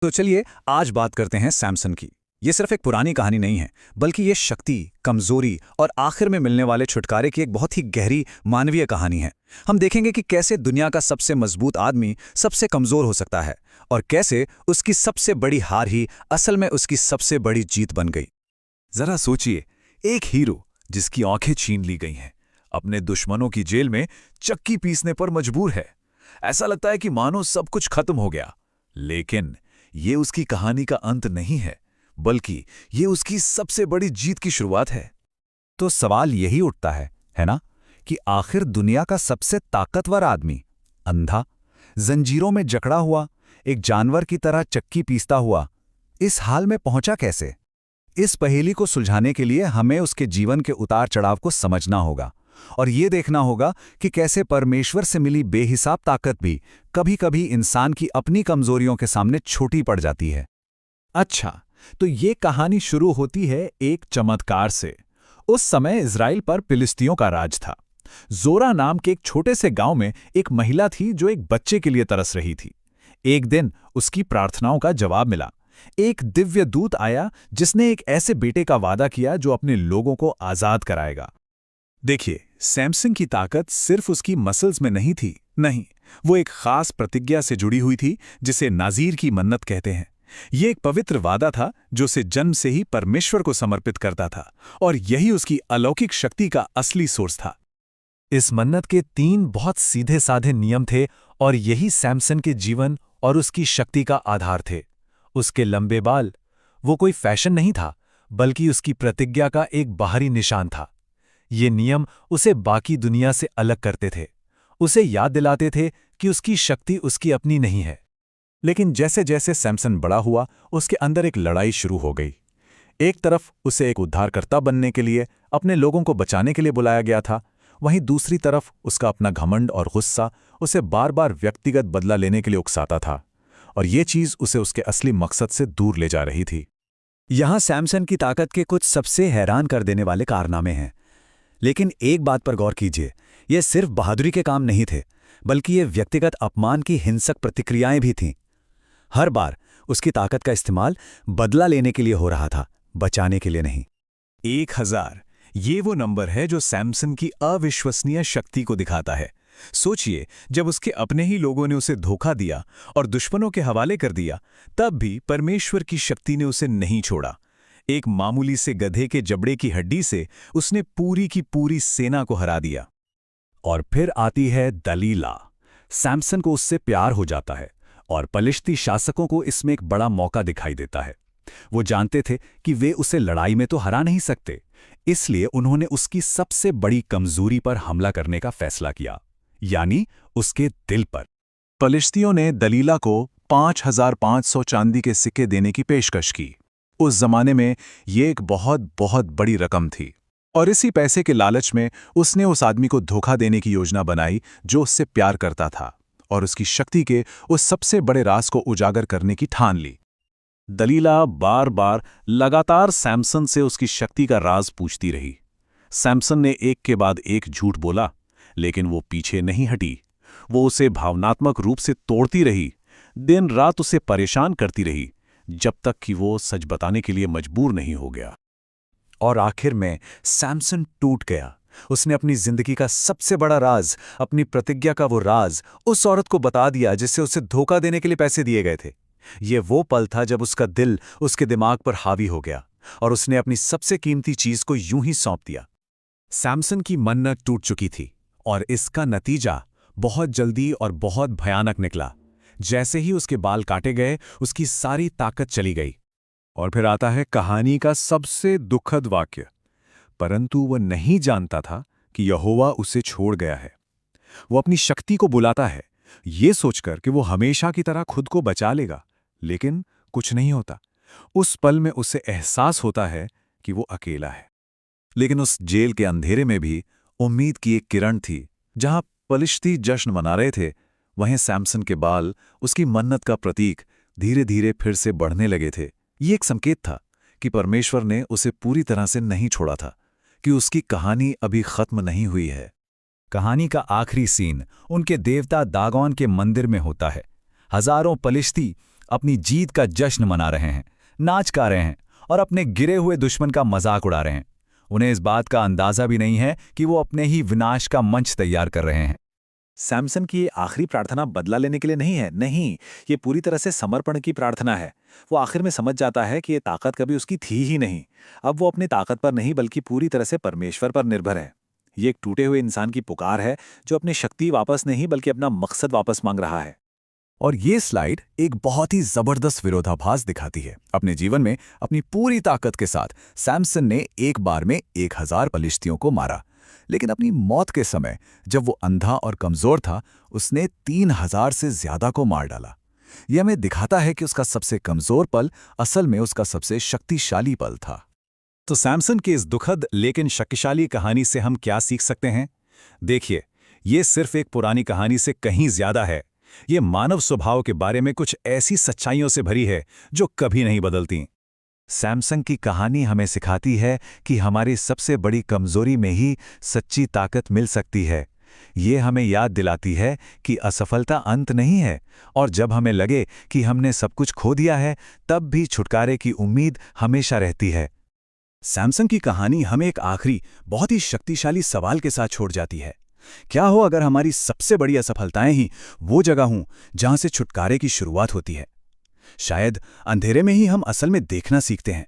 तो चलिए आज बात करते हैं सैमसन की। ये सिर्फ एक पुरानी कहानी नहीं है, बल्कि ये शक्ति, कमजोरी और आखिर में मिलने वाले छुटकारे की एक बहुत ही गहरी मानवीय कहानी है। हम देखेंगे कि कैसे दुनिया का सबसे मजबूत आदमी सबसे कमजोर हो सकता है और कैसे उसकी सबसे बड़ी हार ही असल में उसकी सबसे बड़ी जीत बन गई। जरा सोचिए, एक हीरो जिसकी आंखें छीन ली गई हैं, अपने दुश्मनों की जेल में चक्की पीसने पर मजबूर है। ऐसा लगता है कि मानो सब कुछ खत्म हो गया। लेकिन ये उसकी कहानी का अंत नहीं है, बल्कि ये उसकी सबसे बड़ी जीत की शुरुआत है। तो सवाल यही उठता है ना, कि आखिर दुनिया का सबसे ताकतवर आदमी, अंधा, जंजीरों में जकड़ा हुआ, एक जानवर की तरह चक्की पीसता हुआ, इस हाल में पहुंचा कैसे? इस पहेली को सुलझाने के लिए हमें उसके जीवन के उतार चढ़ाव को समझना होगा और ये देखना होगा कि कैसे परमेश्वर से मिली बेहिसाब ताकत भी कभी-कभी इंसान की अपनी कमजोरियों के सामने छोटी पड़ जाती है। अच्छा, तो ये कहानी शुरू होती है एक चमत्कार से। उस समय इज़राइल पर फिलिस्तियों का राज था। जोरा नाम के एक छोटे से गांव में एक महिला थी जो एक बच्चे के लिए तरस रही थी। एक दिन उसकी प्रार्थनाओं का जवाब मिला। एक दिव्य दूत आया जिसने एक ऐसे बेटे का वादा किया जो अपने लोगों को आजाद कराएगा। देखिए, सैमसन की ताकत सिर्फ उसकी मसल्स में नहीं थी। नहीं, वो एक खास प्रतिज्ञा से जुड़ी हुई थी जिसे नाज़ीर की मन्नत कहते हैं। ये एक पवित्र वादा था जो उसे जन्म से ही परमेश्वर को समर्पित करता था, और यही उसकी अलौकिक शक्ति का असली सोर्स था। इस मन्नत के 3 बहुत सीधे साधे नियम थे और यही सैमसन के जीवन और उसकी शक्ति का आधार थे। उसके लंबे बाल, वो कोई फैशन नहीं था, बल्कि उसकी प्रतिज्ञा का एक बाहरी निशान था। ये नियम उसे बाकी दुनिया से अलग करते थे, उसे याद दिलाते थे कि उसकी शक्ति उसकी अपनी नहीं है। लेकिन जैसे जैसे सैमसन बड़ा हुआ, उसके अंदर एक लड़ाई शुरू हो गई। एक तरफ उसे एक उद्धारकर्ता बनने के लिए, अपने लोगों को बचाने के लिए बुलाया गया था, वहीं दूसरी तरफ उसका अपना घमंड और गुस्सा उसे बार बार व्यक्तिगत बदला लेने के लिए उकसाता था, और ये चीज़ उसे उसके असली मकसद से दूर ले जा रही थी। यहाँ सैमसन की ताकत के कुछ सबसे हैरान कर देने वाले कारनामे हैं। लेकिन एक बात पर गौर कीजिए, ये सिर्फ बहादुरी के काम नहीं थे, बल्कि ये व्यक्तिगत अपमान की हिंसक प्रतिक्रियाएं भी थीं। हर बार उसकी ताकत का इस्तेमाल बदला लेने के लिए हो रहा था, बचाने के लिए नहीं। 1000, ये वो नंबर है जो सैमसन की अविश्वसनीय शक्ति को दिखाता है। सोचिए, जब उसके अपने ही लोगों ने उसे धोखा दिया और दुश्मनों के हवाले कर दिया, तब भी परमेश्वर की शक्ति ने उसे नहीं छोड़ा। एक मामूली से गधे के जबड़े की हड्डी से उसने पूरी की पूरी सेना को हरा दिया। और फिर आती है दलीला। सैमसन को उससे प्यार हो जाता है और पलिश्ती शासकों को इसमें एक बड़ा मौका दिखाई देता है। वो जानते थे कि वे उसे लड़ाई में तो हरा नहीं सकते, इसलिए उन्होंने उसकी सबसे बड़ी कमजोरी पर हमला करने का फैसला किया, यानी उसके दिल पर। पलिश्तियों ने दलीला को 5500 चांदी के सिक्के देने की पेशकश की। उस जमाने में ये एक बहुत बहुत बड़ी रकम थी, और इसी पैसे के लालच में उसने उस आदमी को धोखा देने की योजना बनाई जो उससे प्यार करता था, और उसकी शक्ति के उस सबसे बड़े राज को उजागर करने की ठान ली। दलीला बार बार लगातार सैमसन से उसकी शक्ति का राज पूछती रही। सैमसन ने एक के बाद एक झूठ बोला, लेकिन वो पीछे नहीं हटी। वो उसे भावनात्मक रूप से तोड़ती रही, दिन रात उसे परेशान करती रही, जब तक कि वो सच बताने के लिए मजबूर नहीं हो गया। और आखिर में सैमसन टूट गया। उसने अपनी जिंदगी का सबसे बड़ा राज, अपनी प्रतिज्ञा का वो राज, उस औरत को बता दिया जिससे उसे धोखा देने के लिए पैसे दिए गए थे। ये वो पल था जब उसका दिल उसके दिमाग पर हावी हो गया और उसने अपनी सबसे कीमती चीज को यूं ही सौंप दिया। सैमसन की मन्नत टूट चुकी थी, और इसका नतीजा बहुत जल्दी और बहुत भयानक निकला। जैसे ही उसके बाल काटे गए, उसकी सारी ताकत चली गई। और फिर आता है कहानी का सबसे दुखद वाक्य। परंतु वह नहीं जानता था कि यहोवा उसे छोड़ गया है। वो अपनी शक्ति को बुलाता है, ये सोचकर कि वो हमेशा की तरह खुद को बचा लेगा, लेकिन कुछ नहीं होता। उस पल में उसे एहसास होता है कि वो अकेला है। लेकिन उस जेल के अंधेरे में भी उम्मीद की एक किरण थी। जहां पलिश्ती जश्न मना रहे थे, वहीं सैमसन के बाल, उसकी मन्नत का प्रतीक, धीरे धीरे फिर से बढ़ने लगे थे। ये एक संकेत था कि परमेश्वर ने उसे पूरी तरह से नहीं छोड़ा था, कि उसकी कहानी अभी खत्म नहीं हुई है। कहानी का आखिरी सीन उनके देवता दागोन के मंदिर में होता है। हजारों पलिश्ती अपनी जीत का जश्न मना रहे हैं, नाच गा रहे हैं और अपने गिरे हुए दुश्मन का मजाक उड़ा रहे हैं। उन्हें इस बात का अंदाजा भी नहीं है कि वो अपने ही विनाश का मंच तैयार कर रहे हैं। सैमसन की ये आखिरी प्रार्थना बदला लेने के लिए नहीं है, नहीं, ये पूरी तरह से समर्पण की प्रार्थना है। वो आखिर में समझ जाता है कि ये ताकत कभी उसकी थी ही नहीं। अब वो अपनी ताकत पर नहीं बल्कि पूरी तरह से परमेश्वर पर निर्भर है। ये एक टूटे हुए इंसान की पुकार है जो अपनी शक्ति वापस नहीं बल्कि अपना मकसद वापस मांग रहा है। और ये स्लाइड एक बहुत ही जबरदस्त विरोधाभास दिखाती है। अपने जीवन में अपनी पूरी ताकत के साथ सैमसन ने एक बार में 1000 पलिश्तियों को मारा, लेकिन अपनी मौत के समय जब वो अंधा और कमजोर था, उसने 3000 से ज्यादा को मार डाला। यह हमें दिखाता है कि उसका सबसे कमजोर पल असल में उसका सबसे शक्तिशाली पल था। तो सैमसन की इस दुखद लेकिन शक्तिशाली कहानी से हम क्या सीख सकते हैं? देखिए, ये सिर्फ एक पुरानी कहानी से कहीं ज्यादा है। ये मानव स्वभाव के बारे में कुछ ऐसी सच्चाइयों से भरी है जो कभी नहीं बदलती। सैमसन की कहानी हमें सिखाती है कि हमारी सबसे बड़ी कमजोरी में ही सच्ची ताकत मिल सकती है। ये हमें याद दिलाती है कि असफलता अंत नहीं है, और जब हमें लगे कि हमने सब कुछ खो दिया है, तब भी छुटकारे की उम्मीद हमेशा रहती है। सैमसन की कहानी हमें एक आखिरी बहुत ही शक्तिशाली सवाल के साथ छोड़ जाती है। क्या हो अगर हमारी सबसे बड़ी असफलताएं ही वो जगह हों जहां से छुटकारे की शुरुआत होती है? शायद अंधेरे में ही हम असल में देखना सीखते हैं।